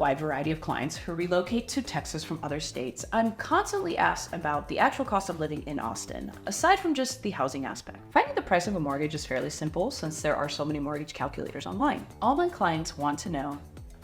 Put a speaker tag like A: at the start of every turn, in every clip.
A: wide variety of clients who relocate to Texas from other states, I'm constantly asked about the actual cost of living in Austin, aside from just the housing aspect. Finding the price of a mortgage is fairly simple since there are so many mortgage calculators online. All my clients want to know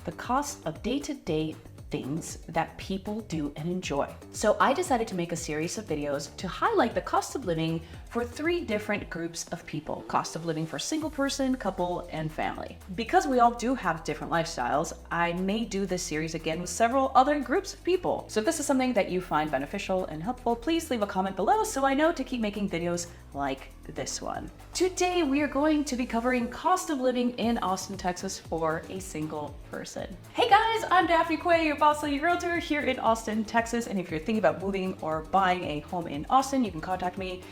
A: the cost of day-to-day things that people do and enjoy. So I decided to make a series of videos to highlight the cost of living for 3 different groups of people. Cost of living for single person, couple, and family. Because we all do have different lifestyles, I may do this series again with several other groups of people. So if this is something that you find beneficial and helpful, please leave a comment below so I know to keep making videos like this one. Today we are going to be covering cost of living in Austin, Texas for a single person. Hey guys, I'm Daphne Quay, your boss lady realtor here in Austin, Texas. And if you're thinking about moving or buying a home in Austin, you can contact me.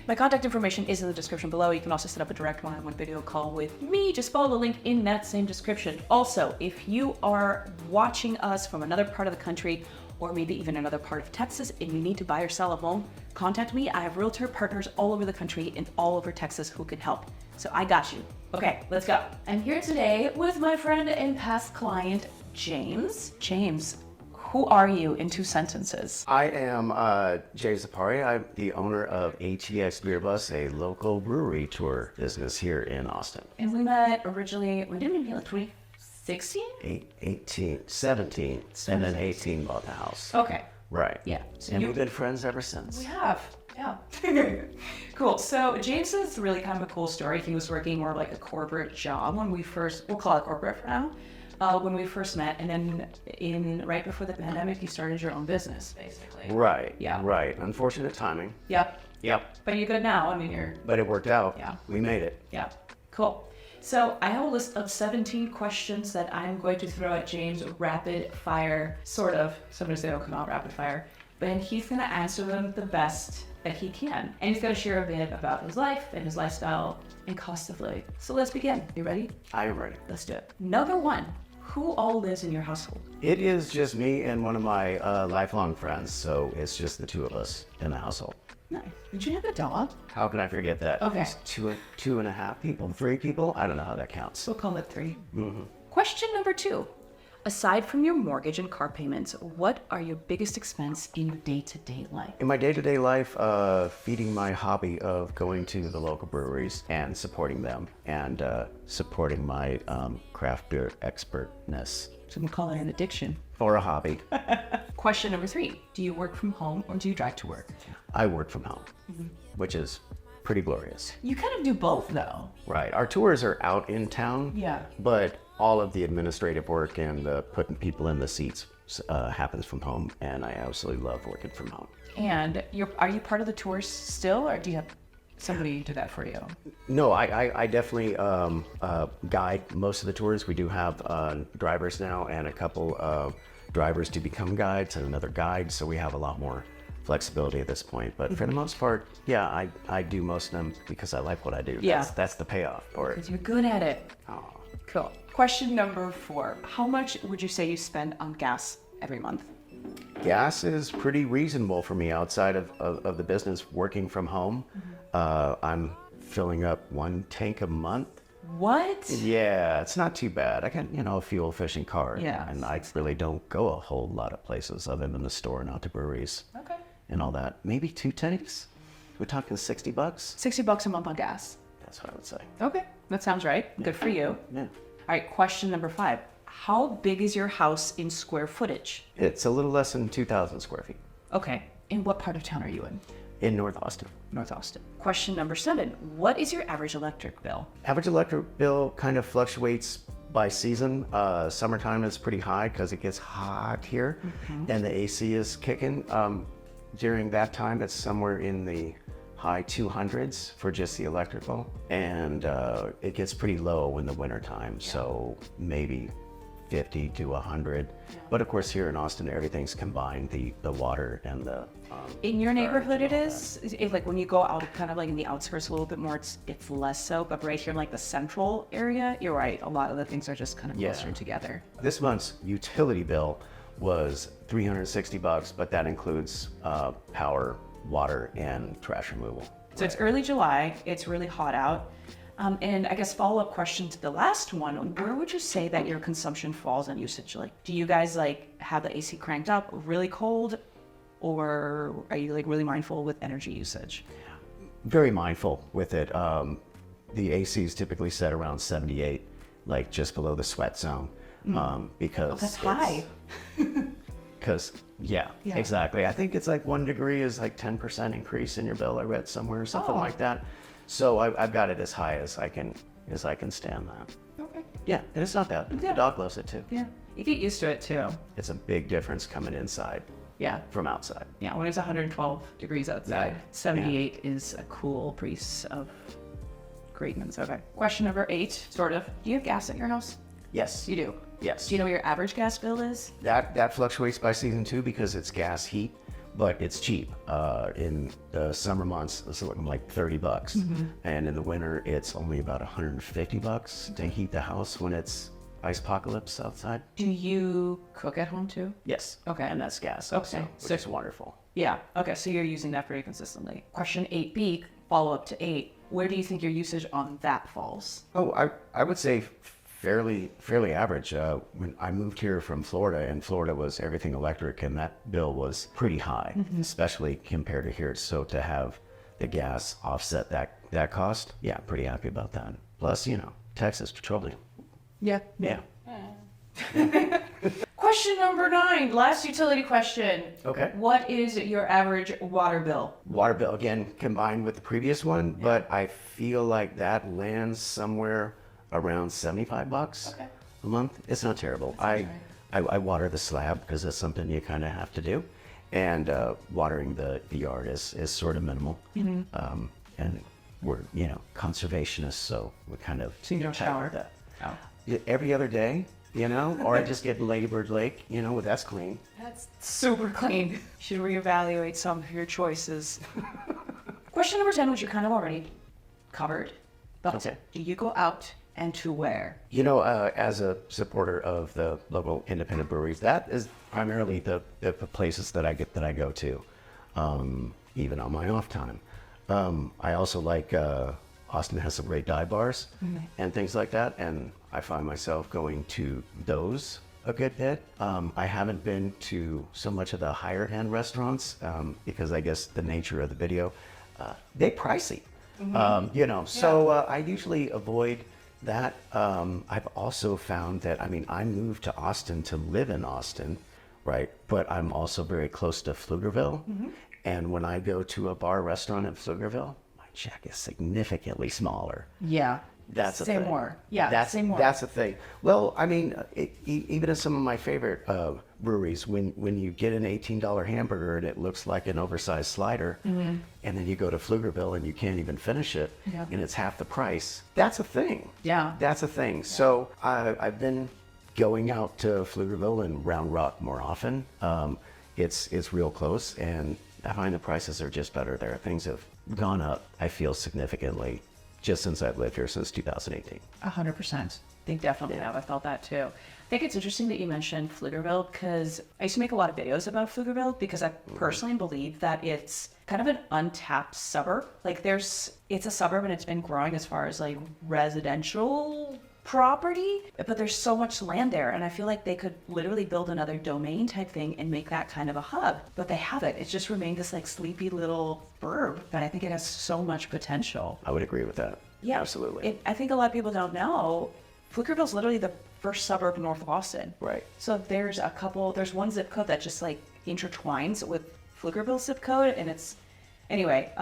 A: My contact information is in the description below. You can also set up a direct one-on-one video call with me. Just follow the link in that same description. Also, if you are watching us from another part of the country or maybe even another part of Texas and you need to buy or sell a home, contact me. I have realtor partners all over the country and all over Texas who can help. So I got you. Okay, let's go. I'm here today with my friend and past client, James. James, who are you in 2 sentences?
B: I am Jay Zapari. I'm the owner of LaT&x Beer Bus, a local brewery tour business here in Austin.
A: And we met originally, when did we meet, like 2016?
B: 18, 17, and then 18 bought the house.
A: Okay.
B: Right.
A: Yeah.
B: And we've been friends ever since.
A: We have. Yeah. Cool. So James is really kind of a cool story. He was working more like a corporate job when we first, we'll call it corporate for now, when we first met. And then right before the pandemic, you started your own business, basically.
B: Right.
A: Yeah.
B: Right. Unfortunate timing.
A: Yep.
B: Yep.
A: But you're good now. I mean, you're.
B: But it worked out.
A: Yeah.
B: We made it.
A: Yeah. Cool. So I have a list of 17 questions that I'm going to throw at James rapid fire, sort of. Sometimes they don't come out rapid fire. But he's going to answer them the best that he can. And he's going to share a bit about his life and his lifestyle and cost of living. So let's begin. You ready?
B: I am ready.
A: Let's do it. Number 1, who all lives in your household?
B: It is just me and one of my lifelong friends. So it's just the 2 of us in the household.
A: Nice. Did you have a dog?
B: How can I forget that?
A: Okay.
B: It's two and a half people, 3 people. I don't know how that counts.
A: We'll call it 3.
B: Mm-hmm.
A: Question number 2. Aside from your mortgage and car payments, what are your biggest expense in your day-to-day life?
B: In my day-to-day life, feeding my hobby of going to the local breweries and supporting them and supporting my craft beer expertness.
A: So we call it an addiction.
B: Or a hobby.
A: Question number 3. Do you work from home or do you drive to work?
B: I work from home, which is pretty glorious.
A: You kind of do both though.
B: Right. Our tours are out in town.
A: Yeah.
B: But all of the administrative work and putting people in the seats happens from home. And I absolutely love working from home.
A: And are you part of the tours still, or do you have somebody do that for you?
B: No, I definitely guide most of the tours. We do have drivers now and a couple of drivers to become guides and another guide. So we have a lot more flexibility at this point. But for the most part, yeah, I do most of them because I like what I do.
A: Yeah.
B: That's the payoff for it.
A: Because you're good at it.
B: Oh.
A: Cool. Question number 4. How much would you say you spend on gas every month?
B: Gas is pretty reasonable for me outside of the business working from home. I'm filling up 1 tank a month.
A: What?
B: Yeah, it's not too bad. I got, a fuel efficient car.
A: Yeah.
B: And I really don't go a whole lot of places other than the store and out to breweries.
A: Okay.
B: And all that. Maybe 2 tanks? We're talking $60?
A: $60 a month on gas.
B: That's what I would say.
A: Okay. That sounds right. Good for you.
B: Yeah.
A: All right. Question number 5. How big is your house in square footage?
B: It's a little less than 2,000 square feet.
A: Okay. In what part of town are you in?
B: In North Austin.
A: North Austin. Question number 7. What is your average electric bill?
B: Average electric bill kind of fluctuates by season. Summertime is pretty high because it gets hot here and the AC is kicking. During that time, it's somewhere in the high 200s for just the electrical. And it gets pretty low in the wintertime. Yeah. So maybe 50 to 100. Yeah. But of course, here in Austin, everything's combined, the water and the...
A: in your neighborhood it is? If, like when you go out kind of like in the outskirts a little bit more, it's less so, but right here in like the central area, you're right, a lot of the things are just kind of closer together.
B: This month's utility bill was $360, but that includes power, water, and trash removal.
A: So it's early July, it's really hot out. And I guess follow-up question to the last one, where would you say that your consumption falls in usage? Like, do you guys like have the AC cranked up really cold, or are you like really mindful with energy usage?
B: Very mindful with it. The AC is typically set around 78, like just below the sweat zone, because
A: That's high.
B: Because yeah, exactly. I think it's like 1 degree is like 10% increase in your bill. I read somewhere, something like that. So I've got it as high as I can stand that.
A: Okay.
B: Yeah, and it's not bad.
A: Yeah.
B: The dog loves it too.
A: Yeah. You get used to it too.
B: It's a big difference coming inside
A: Yeah.
B: from outside.
A: Yeah. When it's 112 degrees outside,
B: Yeah.
A: 78 is a cool breeze of greatness. Okay. Question number 8, sort of. Do you have gas at your house?
B: Yes.
A: You do.
B: Yes.
A: Do you know what your average gas bill is?
B: That fluctuates by season too because it's gas heat, but it's cheap. In the summer months, it's looking like $30, and in the winter, it's only about $150 to heat the house when it's ice apocalypse outside.
A: Do you cook at home too?
B: Yes.
A: Okay.
B: And that's gas.
A: Okay.
B: Also, which is wonderful.
A: Yeah. Okay. So you're using that pretty consistently. Question 8B, follow up to 8. Where do you think your usage on that falls?
B: Oh, I would say fairly average. When I moved here from Florida, and Florida was everything electric, and that bill was pretty high, especially compared to here. So to have the gas offset that cost, yeah, pretty happy about that. Plus, Texas petroleum.
A: Yeah.
B: Yeah.
A: Question number 9, last utility question.
B: Okay.
A: What is your average water bill?
B: Water bill again combined with the previous one, but I feel like that lands somewhere around $75 a month. It's not terrible. I water the slab because that's something you kind of have to do, and watering the yard is sort of minimal. And we're conservationists, so we kind of
A: So you don't shower?
B: that.
A: Oh.
B: Every other day, or I just get Ladybird Lake, that's clean.
A: That's super clean. Should reevaluate some of your choices. Question number 10, which you kind of already covered. But
B: Okay.
A: do you go out and to where?
B: As a supporter of the local independent breweries, that is primarily the places that I go to, even on my off time. I also like Austin has some great dive bars and things like that, and I find myself going to those a good bit. I haven't been to so much of the higher end restaurants because I guess the nature of the video, they're pricey. So I usually avoid that. I've also found that, I moved to Austin to live in Austin, right? But I'm also very close to Pflugerville. And when I go to a bar restaurant in Pflugerville, my check is significantly smaller.
A: Yeah.
B: That's a
A: say
B: thing.
A: more. Yeah, say more.
B: That's the thing. Well, even in some of my favorite breweries, when you get an $18 hamburger and it looks like an oversized slider, and then you go to Pflugerville and you can't even finish it, and it's half the price, that's a thing.
A: Yeah.
B: That's a thing. So I've been going out to Pflugerville and Round Rock more often. It's real close, and I find the prices are just better there. Things have gone up, I feel, significantly just since I've lived here since 2018.
A: 100%. They definitely have. I felt that too. I think it's interesting that you mentioned Pflugerville because I used to make a lot of videos about Pflugerville because I personally believe that it's kind of an untapped suburb. Like it's a suburb and it's been growing as far as like residential property, but there's so much land there, and I feel like they could literally build another domain type thing and make that kind of a hub, but they haven't. It's just remained this like sleepy little burb, but I think it has so much potential.
B: I would agree with that.
A: Yeah,
B: absolutely.
A: I think a lot of people don't know, Pflugerville's literally the first suburb north of Austin.
B: Right.
A: So there's one zip code that just like intertwines with Pflugerville's zip code, and anyway,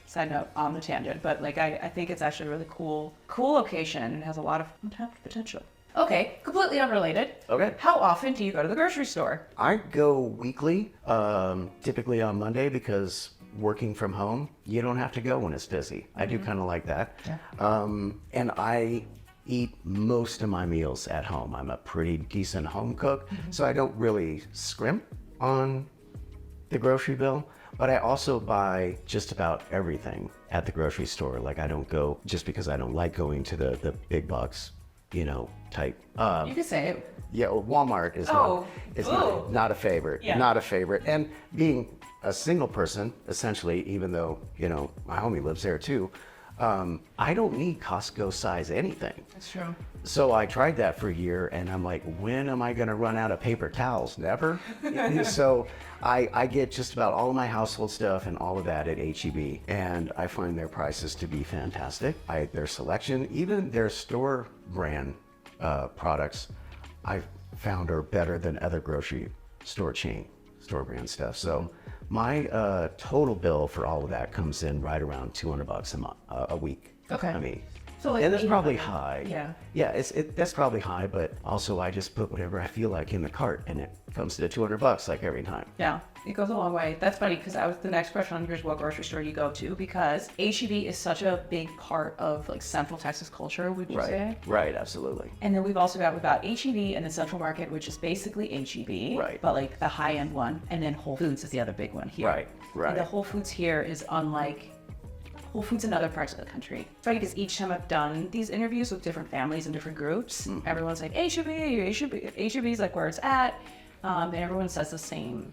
A: side note on the tangent, but like I think it's actually a really cool location and has a lot of untapped potential. Okay, completely unrelated.
B: Okay.
A: How often do you go to the grocery store?
B: I go weekly, typically on Monday, because working from home, you don't have to go when it's busy. I do kind of like that.
A: Yeah.
B: And I eat most of my meals at home. I'm a pretty decent home cook, so I don't really scrimp on the grocery bill. But I also buy just about everything at the grocery store. Like I don't go just because I don't like going to the big box, type.
A: You can say it.
B: Yeah, well, Walmart is not a favorite.
A: Yeah.
B: Not a favorite. And being a single person, essentially, even though my homie lives there too, I don't need Costco size anything.
A: That's true.
B: So I tried that for a year, and I'm like, when am I going to run out of paper towels? Never. So I get just about all of my household stuff and all of that at H-E-B, and I find their prices to be fantastic. Their selection, even their store brand products, I found are better than other grocery store brand stuff. So my total bill for all of that comes in right around $200 a week.
A: Okay.
B: I mean,
A: So like
B: and that's probably
A: 800.
B: high.
A: Yeah.
B: Yeah, that's probably high, but also I just put whatever I feel like in the cart, and it comes to the $200 like every time.
A: Yeah, it goes a long way. That's funny because the next question on here is what grocery store you go to, because H-E-B is such a big part of like Central Texas culture, would you say?
B: Right, absolutely.
A: And then we've got H-E-B and the Central Market, which is basically H-E-B,
B: Right.
A: but like the high-end one, and then Whole Foods is the other big one here.
B: Right.
A: And the Whole Foods here is unlike Whole Foods in other parts of the country. It's funny because each time I've done these interviews with different families and different groups, everyone's like, H-E-B, H-E-B is like where it's at, and everyone says the same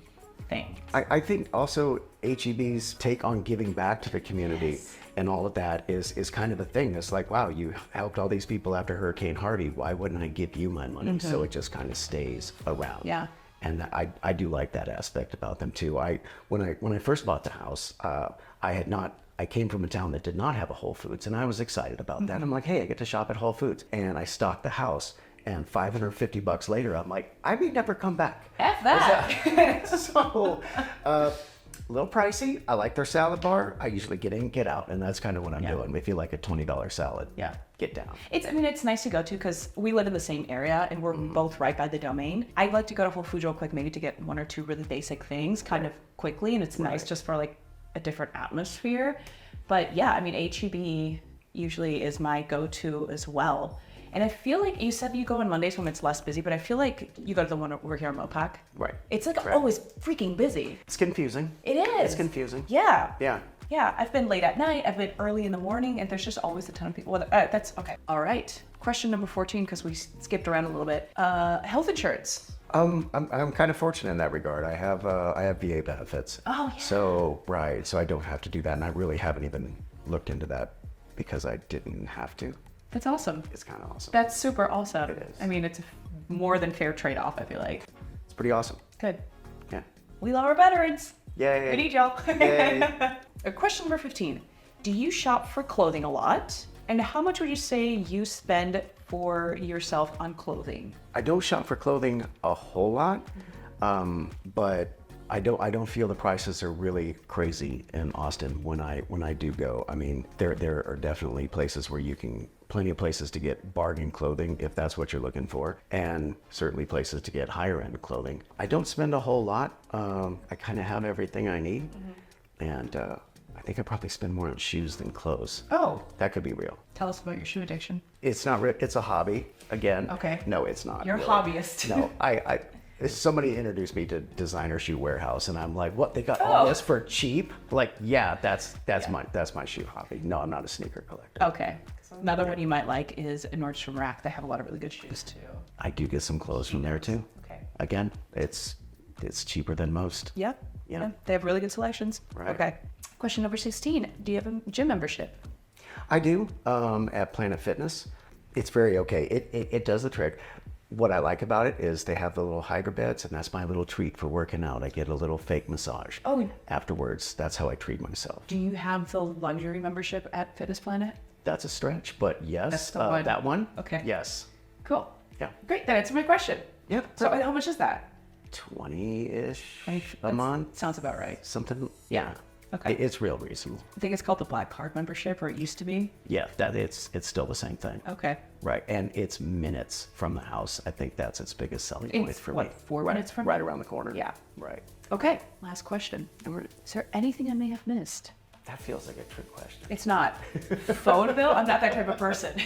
A: thing.
B: I think also H-E-B's take on giving back to the community and all of that is kind of a thing. It's like, wow, you helped all these people after Hurricane Harvey. Why wouldn't I give you my money? So it just kind of stays around.
A: Yeah.
B: And I do like that aspect about them too. When I first bought the house, I came from a town that did not have a Whole Foods, and I was excited about that. I'm like, hey, I get to shop at Whole Foods, and I stocked the house. And $550 later, I'm like, I may never come back.
A: F that.
B: So, a little pricey. I like their salad bar. I usually get in, get out, and that's kind of what I'm doing. If you like a $20 salad, get down.
A: It's nice to go to because we live in the same area and we're both right by the Domain. I like to go to Whole Foods real quick, maybe to get one or two really basic things kind of quickly, and it's nice just for like a different atmosphere. But yeah, I mean, H-E-B usually is my go-to as well. And I feel like you said you go on Mondays when it's less busy, but I feel like you go to the one over here in Mopac.
B: Right.
A: It's like always freaking busy.
B: It's confusing.
A: It is.
B: It's confusing.
A: Yeah.
B: Yeah.
A: Yeah. I've been late at night. I've been early in the morning, and there's just always a ton of people. That's okay. All right. Question number 14, because we skipped around a little bit. Health insurance.
B: I'm kind of fortunate in that regard. I have VA benefits.
A: Oh, yeah.
B: So I don't have to do that, and I really haven't even looked into that because I didn't have to.
A: That's awesome.
B: It's kind of awesome.
A: That's super awesome.
B: It is.
A: I mean, it's a more than fair trade-off, I feel like.
B: It's pretty awesome.
A: Good.
B: Yeah.
A: We love our veterans.
B: Yay.
A: We need y'all.
B: Yay.
A: Question number 15. Do you shop for clothing a lot? And how much would you say you spend for yourself on clothing?
B: I don't shop for clothing a whole lot, but I don't feel the prices are really crazy in Austin when I do go. I mean, there are definitely places where you can, plenty of places to get bargain clothing if that's what you're looking for, and certainly places to get higher end clothing. I don't spend a whole lot. I kind of have everything I need, and I think I probably spend more on shoes than clothes.
A: Oh.
B: That could be real.
A: Tell us about your shoe addiction.
B: It's not real. It's a hobby. Again.
A: Okay.
B: No, it's not.
A: You're
B: really.
A: a hobbyist.
B: No, somebody introduced me to Designer Shoe Warehouse, and I'm like, what? They got all this for cheap? Like, yeah, that's my shoe hobby. No, I'm not a sneaker collector.
A: Okay. Another one you might like is Nordstrom Rack. They have a lot of really good shoes too.
B: I do get some clothes from there too.
A: Okay.
B: Again, it's cheaper than most.
A: Yep.
B: Yeah.
A: Yeah. They have really good selections.
B: Right.
A: Okay. Question number 16. Do you have a gym membership?
B: I do at Planet Fitness. It's very okay. It does the trick. What I like about it is they have the little hydro beds, and that's my little treat for working out. I get a little fake massage afterwards. That's how I treat myself.
A: Do you have the luxury membership at Fitness Planet?
B: That's a stretch, but yes,
A: That's the one.
B: that one.
A: Okay.
B: Yes.
A: Cool.
B: Yeah.
A: Great. That answered my question.
B: Yep.
A: So how much is that?
B: 20-ish a month.
A: Sounds about right.
B: Something.
A: Yeah. Okay.
B: It's real reasonable.
A: I think it's called the Black Card membership, or it used to be.
B: Yeah, it's still the same thing.
A: Okay.
B: Right, and it's minutes from the house. I think that's its biggest selling point
A: It's
B: for
A: what,
B: me.
A: 4 minutes from?
B: Right around the corner.
A: Yeah.
B: Right.
A: Okay. Last question. Is there anything I may have missed?
B: That feels like a trick question.
A: It's not. Phone bill? I'm not that type of person.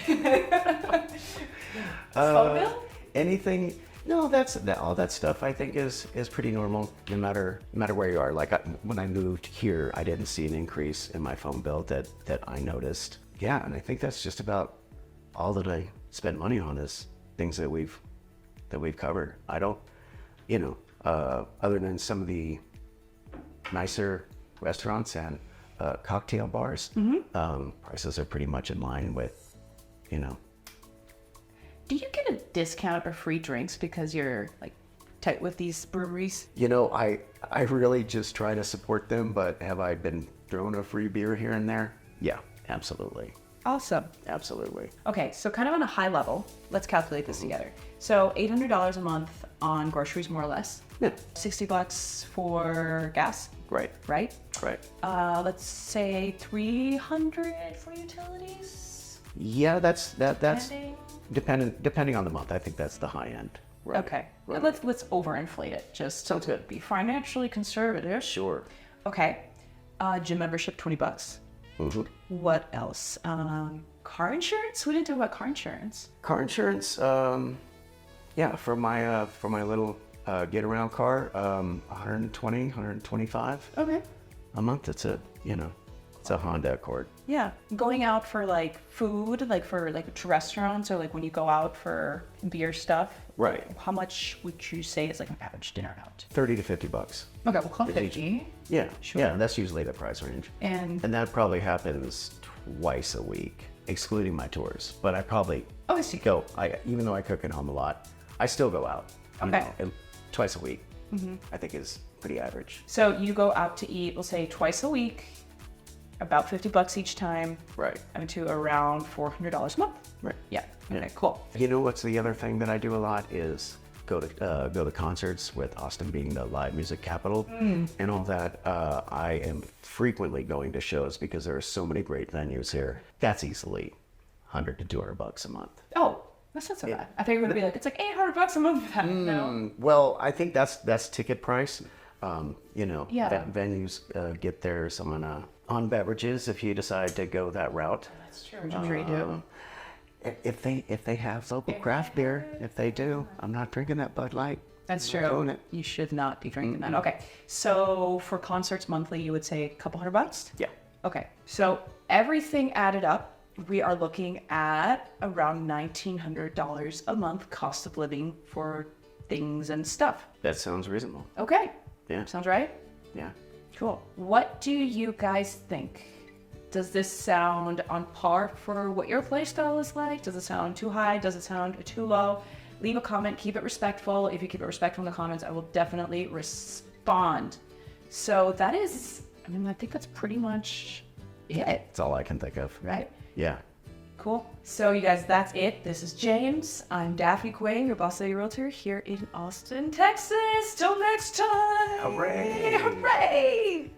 A: Phone bill?
B: Anything? No, all that stuff I think is pretty normal, no matter where you are. Like when I moved here, I didn't see an increase in my phone bill that I noticed. Yeah, and I think that's just about all that I spend money on is things that we've covered. I don't, other than some of the nicer restaurants and cocktail bars. Prices are pretty much in line with, you know.
A: Do you get a discount or free drinks because you're like tight with these breweries?
B: You know, I really just try to support them, but have I been thrown a free beer here and there? Yeah, absolutely.
A: Awesome.
B: Absolutely.
A: Okay, so kind of on a high level, let's calculate this together. So $800 a month on groceries, more or less.
B: Yeah.
A: $60 for gas,
B: Right.
A: right?
B: Right.
A: Let's say $300 for utilities.
B: Yeah, that's
A: Depending.
B: depending on the month. I think that's the high end. Right.
A: Okay.
B: Right.
A: Let's overinflate it just
B: Sounds good.
A: be financially conservative.
B: Sure.
A: Okay. Gym membership, $20.
B: Mm-hmm.
A: What else? Car insurance? We didn't talk about car insurance.
B: Car insurance. Yeah, for my little get around car, 120, 125
A: Okay.
B: a month. It's a Honda Accord.
A: Yeah. Going out for like food, like for like to restaurants or like when you go out for beer stuff.
B: Right.
A: How much would you say is like an average dinner out?
B: $30 to $50.
A: Okay, we'll call it 50.
B: Yeah.
A: Sure.
B: Yeah, that's usually the price range.
A: And
B: that probably happens twice a week, excluding my tours. But I probably
A: oh, I see.
B: even though I cook at home a lot, I still go out.
A: Okay.
B: Twice a week. I think is pretty average.
A: So you go out to eat, we'll say twice a week, about $50 each time.
B: Right.
A: To around $400 a month.
B: Right.
A: Yeah. Okay, cool.
B: You know what's the other thing that I do a lot is go to concerts, with Austin being the live music capital and all that. I am frequently going to shows because there are so many great venues here. That's easily $100 to $200 a month.
A: Oh, that's not so bad. I think it would be like, it's like $800 a month. No.
B: Well, I think that's ticket price.
A: Yeah.
B: Venues get theirs on beverages if you decide to go that route.
A: That's true. I'm sure you do.
B: If they have local craft beer, if they do, I'm not drinking that Bud Light.
A: That's
B: I'm not
A: true.
B: doing it.
A: You should not be drinking that. Okay. So for concerts monthly, you would say a couple $100?
B: Yeah.
A: Okay. So everything added up, we are looking at around $1,900 a month cost of living for things and stuff.
B: That sounds reasonable.
A: Okay.
B: Yeah.
A: Sounds right?
B: Yeah.
A: Cool. What do you guys think? Does this sound on par for what your play style is like? Does it sound too high? Does it sound too low? Leave a comment. Keep it respectful. If you keep it respectful in the comments, I will definitely respond. So that is, I think that's pretty much it.
B: That's all I can think of.
A: Right?
B: Yeah.
A: Cool. So you guys, that's it. This is James. I'm Daphne Quay, your boss lady realtor here in Austin, Texas. Till next time.
B: Hooray!
A: Hooray!